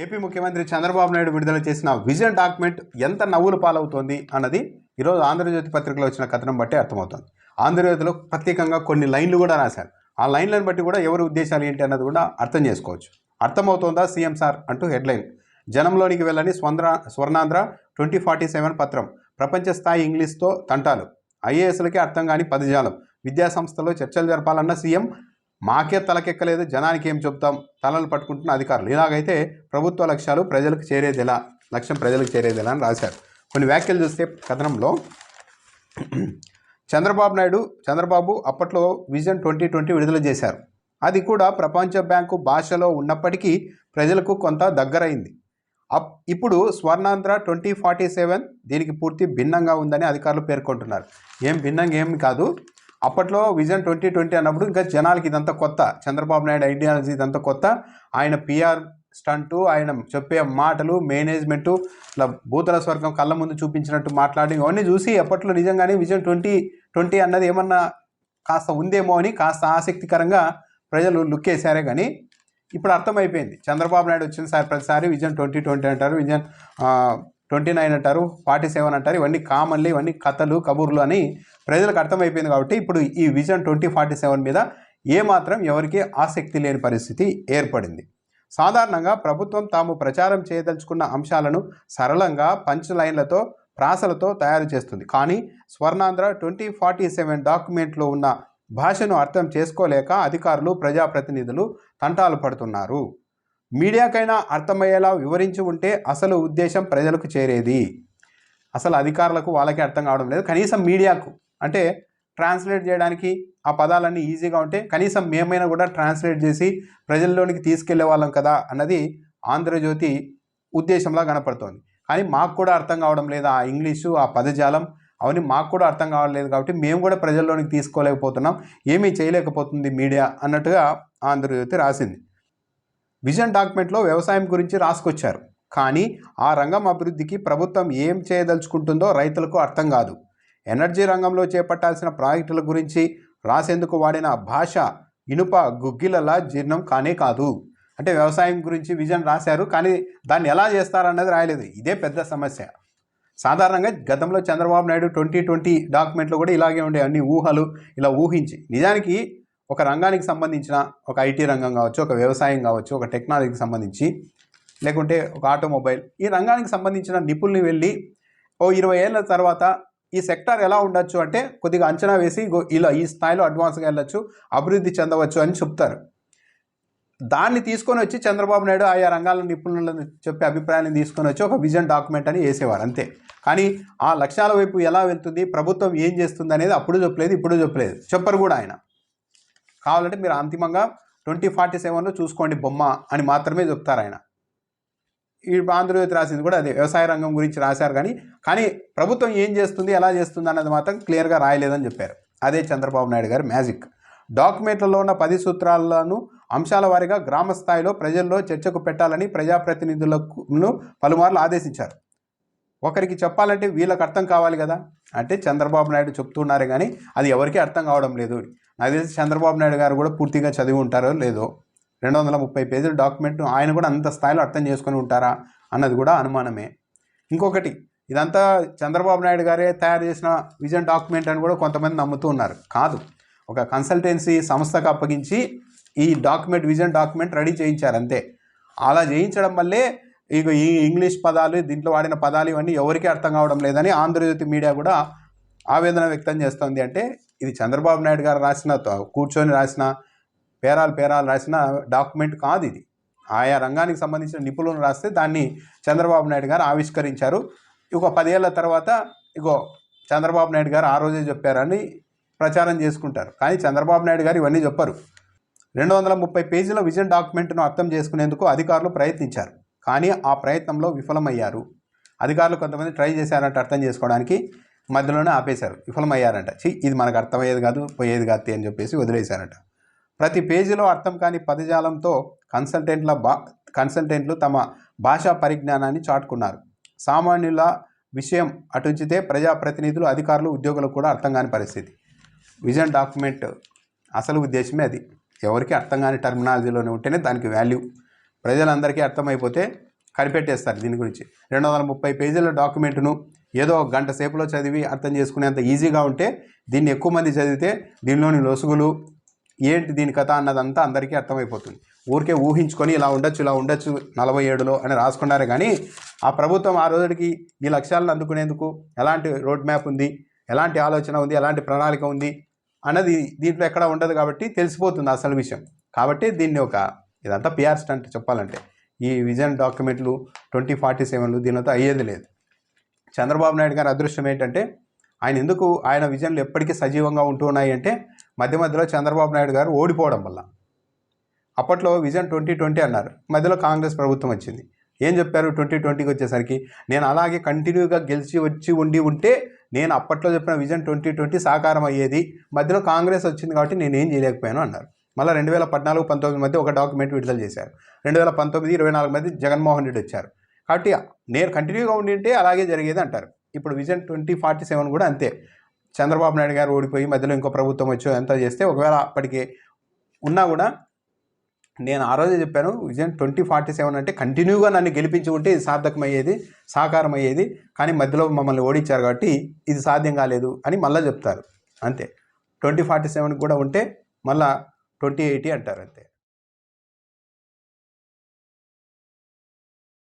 AP ముఖ్యమంత్రి చంద్రబాబు నాయుడు విడుదల చేసిన విజన్ డాక్యుమెంట్ ఎంత నవ్వులు పాలవుతోంది అన్నది ఈరోజు ఆంధ్రజ్యోతి పత్రికలో వచ్చిన కథనం బట్టి అర్థమవుతుంది. ఆంధ్రజ్యోతిలో ప్రత్యేకంగా కొన్ని లైన్లు కూడా రాశారు. ఆ లైన్లను బట్టి కూడా ఎవరి ఉద్దేశాలు ఏంటి అన్నది కూడా అర్థం చేసుకోవచ్చు. అర్థమవుతోందా సీఎం సార్ అంటూ హెడ్లైన్. జనంలోనికి వెళ్ళని స్వర్ణాంధ్ర 2047 పత్రం. ప్రపంచ స్థాయి ఇంగ్లీష్తో తంటాలు. ఐఏఎస్లకే అర్థం కాని పదజాలం. విద్యాసంస్థలో చర్చలు జరపాలన్న సీఎం, మాకే తలకెక్కలేదు, జనానికి ఏం చెప్తాం, తలలు పట్టుకుంటున్న అధికారులు. ఇలాగైతే ప్రభుత్వ లక్ష్యం ప్రజలకు చేరేదెలా అని రాశారు. కొన్ని వ్యాఖ్యలు చూస్తే కథనంలో చంద్రబాబు అప్పట్లో విజన్ 2020 విడుదల చేశారు. అది కూడా ప్రపంచ బ్యాంకు భాషలో ఉన్నప్పటికీ ప్రజలకు కొంత దగ్గరైంది. ఇప్పుడు స్వర్ణాంధ్ర 2047 దీనికి పూర్తి భిన్నంగా ఉందని అధికారులు పేర్కొంటున్నారు. భిన్నంగా ఏం కాదు. అప్పట్లో విజన్ 2020 అన్నప్పుడు ఇంకా జనాలకి ఇదంతా కొత్త. చంద్రబాబు నాయుడు ఐడియాలజీ ఇదంతా కొత్త. ఆయన పిఆర్ స్టంటు, ఆయన చెప్పే మాటలు, మేనేజ్మెంటు, ఇట్లా భూతల స్వర్గం కళ్ళ ముందు చూపించినట్టు మాట్లాడి అవన్నీ చూసి అప్పట్లో నిజంగానే విజన్ 2020 అన్నది ఏమన్నా కాస్త ఉందేమో అని కాస్త ఆసక్తికరంగా ప్రజలు లుక్ వేసారే. కానీ ఇప్పుడు అర్థమైపోయింది. చంద్రబాబు నాయుడు వచ్చిన ప్రతిసారి విజన్ 2020 అంటారు, విజన్ 29 అంటారు, 47 అంటారు. ఇవన్నీ కామన్లీ, ఇవన్నీ కథలు కబుర్లు అని ప్రజలకు అర్థమైపోయింది. కాబట్టి ఇప్పుడు ఈ విజన్ 2047 మీద ఏమాత్రం ఎవరికి ఆసక్తి లేని పరిస్థితి ఏర్పడింది. సాధారణంగా ప్రభుత్వం తాము ప్రచారం చేయదలుచుకున్న అంశాలను సరళంగా పంచ్ లైన్లతో, ప్రాసలతో తయారు చేస్తుంది. కానీ స్వర్ణాంధ్ర 2047 డాక్యుమెంట్లో ఉన్న భాషను అర్థం చేసుకోలేక అధికారులు, ప్రజాప్రతినిధులు తంటాలు పడుతున్నారు. మీడియాకైనా అర్థమయ్యేలా వివరించి ఉంటే అసలు ఉద్దేశం ప్రజలకు చేరేది. అసలు అధికారులకు వాళ్ళకి అర్థం కావడం లేదు. కనీసం మీడియాకు అంటే ట్రాన్స్లేట్ చేయడానికి ఆ పదాలన్నీ ఈజీగా ఉంటే కనీసం మేమైనా కూడా ట్రాన్స్లేట్ చేసి ప్రజల్లోనికి తీసుకెళ్లే వాళ్ళం కదా అన్నది ఆంధ్రజ్యోతి ఉద్దేశంలా కనపడుతోంది. కానీ మాకు కూడా అర్థం కావడం లేదు. ఆ ఇంగ్లీషు, ఆ పదజాలం అవన్నీ మాకు కూడా అర్థం కావట్లేదు. కాబట్టి మేము కూడా ప్రజల్లోనికి తీసుకోలేకపోతున్నాం, ఏమీ చేయలేకపోతుంది మీడియా అన్నట్టుగా ఆంధ్రజ్యోతి రాసింది. విజన్ డాక్యుమెంట్లో వ్యవసాయం గురించి రాసుకొచ్చారు. కానీ ఆ రంగం అభివృద్ధికి ప్రభుత్వం ఏం చేయదలుచుకుంటుందో రైతులకు అర్థం కాదు. ఎనర్జీ రంగంలో చేపట్టాల్సిన ప్రాజెక్టుల గురించి రాసేందుకు వాడిన భాష ఇనుప గుగ్గిలలా జీర్ణం కానే కాదు. అంటే వ్యవసాయం గురించి విజన్ రాశారు, కానీ దాన్ని ఎలా చేస్తారన్నది రాయలేదు. ఇదే పెద్ద సమస్య. సాధారణంగా గతంలో చంద్రబాబు నాయుడు 2020 డాక్యుమెంట్లో కూడా ఇలాగే ఉండే, అన్ని ఊహలు ఇలా ఊహించి నిజానికి ఒక రంగానికి సంబంధించిన, ఒక ఐటీ రంగం కావచ్చు, ఒక వ్యవసాయం కావచ్చు, ఒక టెక్నాలజీకి సంబంధించి, లేకుంటే ఒక ఆటోమొబైల్, ఈ రంగానికి సంబంధించిన నిపుణుల్ని వెళ్ళి 20 ఏళ్ళ తర్వాత ఈ సెక్టార్ ఎలా ఉండొచ్చు అంటే కొద్దిగా అంచనా వేసి ఇలా ఈ స్థాయిలో అడ్వాన్స్గా వెళ్ళొచ్చు, అభివృద్ధి చెందవచ్చు అని చెప్తారు. దాన్ని తీసుకొని వచ్చి చంద్రబాబు నాయుడు ఆయా రంగాల నిపుణులను చెప్పే అభిప్రాయాన్ని తీసుకొని వచ్చి ఒక విజన్ డాక్యుమెంట్ అని వేసేవారు అంతే. కానీ ఆ లక్ష్యాల వైపు ఎలా వెళ్తుంది, ప్రభుత్వం ఏం చేస్తుంది అనేది అప్పుడు చెప్పలేదు, ఇప్పుడు చెప్పలేదు, చెప్పరు కూడా ఆయన. కావాలంటే మీరు అంతిమంగా 2047లో చూసుకోండి బొమ్మ అని మాత్రమే చెప్తారు ఆయన. ఈ ఆంధ్రజ్యోతి రాసింది కూడా అదే, వ్యవసాయ రంగం గురించి రాశారు. కానీ ప్రభుత్వం ఏం చేస్తుంది, ఎలా చేస్తుంది అన్నది మాత్రం క్లియర్గా రాయలేదని చెప్పారు. అదే చంద్రబాబు నాయుడు గారి మ్యాజిక్. డాక్యుమెంట్లలో ఉన్న 10 సూత్రాలను అంశాల వారీగా గ్రామ స్థాయిలో ప్రజల్లో చర్చకు పెట్టాలని ప్రజాప్రతినిధులను పలుమార్లు ఆదేశించారు. ఒకరికి చెప్పాలంటే వీళ్ళకి అర్థం కావాలి కదా. అంటే చంద్రబాబు నాయుడు చెప్తున్నారే కానీ అది ఎవరికీ అర్థం కావడం లేదు. నాకు తెలిసి చంద్రబాబు నాయుడు గారు కూడా పూర్తిగా చదివి ఉంటారో లేదో. 230 పేజీల డాక్యుమెంట్ను ఆయన కూడా అంత స్థాయిలో అర్థం చేసుకొని ఉంటారా అన్నది కూడా అనుమానమే. ఇంకొకటి, ఇదంతా చంద్రబాబు నాయుడు గారే తయారు చేసిన విజన్ డాక్యుమెంట్ అని కూడా కొంతమంది నమ్ముతూ ఉన్నారు. కాదు, ఒక కన్సల్టెన్సీ సంస్థకు అప్పగించి ఈ విజన్ డాక్యుమెంట్ రెడీ చేయించారు అంతే. అలా చేయించడం వల్లే ఇక ఈ ఇంగ్లీష్ పదాలు, దీంట్లో వాడిన పదాలు ఇవన్నీ ఎవరికీ అర్థం కావడం లేదని ఆంధ్రజ్యోతి మీడియా కూడా ఆవేదన వ్యక్తం చేస్తుంది. అంటే ఇది చంద్రబాబు నాయుడు గారు రాసిన, కూర్చొని రాసిన, పేరాలు రాసిన డాక్యుమెంట్ కాదు ఇది. ఆయా రంగానికి సంబంధించిన నిపుణులు రాస్తే దాన్ని చంద్రబాబు నాయుడు గారు ఆవిష్కరించారు. ఒక 10 ఏళ్ళ తర్వాత చంద్రబాబు నాయుడు గారు ఆ రోజే చెప్పారని ప్రచారం చేసుకుంటారు. కానీ చంద్రబాబు నాయుడు గారు ఇవన్నీ చెప్పరు. 230 పేజీల విజన్ డాక్యుమెంట్ను అర్థం చేసుకునేందుకు అధికారులు ప్రయత్నించారు. కానీ ఆ ప్రయత్నంలో విఫలమయ్యారు. అధికారులు కొంతమంది ట్రై చేశారంట అర్థం చేసుకోవడానికి, మధ్యలోనే ఆపేశారు, విఫలమయ్యారంట. ఇది మనకు అర్థమయ్యేది కాదు, పోయేది కాదు అని చెప్పేసి వదిలేశారంట. ప్రతి పేజీలో అర్థం కాని పదజాలంతో కన్సల్టెంట్లు తమ భాషా పరిజ్ఞానాన్ని చాటుకున్నారు. సామాన్యుల విషయం అటుంచితే ప్రజాప్రతినిధులు, అధికారులు, ఉద్యోగులకు కూడా అర్థం కాని పరిస్థితి. విజన్ డాక్యుమెంట్ అసలు ఉద్దేశమే అది. ఎవరికి అర్థం కాని టర్మినాలజీలోనే ఉంటేనే దానికి వాల్యూ. ప్రజలందరికీ అర్థమైపోతే కనిపెట్టేస్తారు దీని గురించి. 230 పేజీల డాక్యుమెంట్ను ఏదో గంట సేపులో చదివి అర్థం చేసుకునేంత ఈజీగా ఉంటే దీన్ని ఎక్కువ మంది చదివితే దీనిలోని లొసుగులు ఏంటి దీని కథ అన్నదంతా అందరికీ అర్థమైపోతుంది. ఊరికే ఊహించుకొని ఇలా ఉండొచ్చు 47లో అని రాసుకున్నారే కానీ ఆ ప్రభుత్వం ఆ రోజుకి ఈ లక్ష్యాలను అందుకునేందుకు ఎలాంటి రోడ్ మ్యాప్ ఉంది, ఎలాంటి ఆలోచన ఉంది, ఎలాంటి ప్రణాళిక ఉంది అన్నది దీంట్లో ఎక్కడ ఉండదు కాబట్టి తెలిసిపోతుంది అసలు విషయం. కాబట్టి దీన్ని ఇదంతా పిఆర్ స్టంట్ చెప్పాలంటే. ఈ విజన్ డాక్యుమెంట్లు 2047లు దీనితో అయ్యేది లేదు. చంద్రబాబు నాయుడు గారి అదృష్టం ఏంటంటే ఆయన విజన్లు ఎప్పటికీ సజీవంగా ఉంటూ ఉన్నాయి అంటే మధ్యలో చంద్రబాబు నాయుడు గారు ఓడిపోవడం వల్ల. అప్పట్లో విజన్ 2020 అన్నారు, మధ్యలో కాంగ్రెస్ ప్రభుత్వం వచ్చింది. ఏం చెప్పారు 2020కి వచ్చేసరికి? నేను అలాగే కంటిన్యూగా గెలిచి ఉంటే నేను అప్పట్లో చెప్పిన విజన్ 2020 సాకారం అయ్యేది, మధ్యలో కాంగ్రెస్ వచ్చింది కాబట్టి నేనేం చేయలేకపోయాను అన్నారు. మళ్ళీ 2014-19 మధ్య ఒక డాక్యుమెంట్ విడుదల చేశారు. 2019-24 మధ్య జగన్మోహన్ రెడ్డి వచ్చారు. కాబట్టి నేను కంటిన్యూగా ఉంటే అలాగే జరిగేది అంటారు. ఇప్పుడు విజన్ 2047 కూడా అంతే. చంద్రబాబు నాయుడు గారు ఓడిపోయి మధ్యలో ఇంకో ప్రభుత్వం వచ్చి ఎంత చేస్తే ఒకవేళ అప్పటికి ఉన్నా కూడా నేను ఆ రోజే చెప్పాను విజన్ 2047 అంటే కంటిన్యూగా నన్ను గెలిపించి ఉంటే ఇది సార్థకమయ్యేది, సాకారం అయ్యేది. కానీ మధ్యలో మమ్మల్ని ఓడించారు కాబట్టి ఇది సాధ్యం కాలేదు అని మళ్ళీ చెప్తారు అంతే. 2047 కూడా ఉంటే మళ్ళీ 2080 అంటారు అంతే.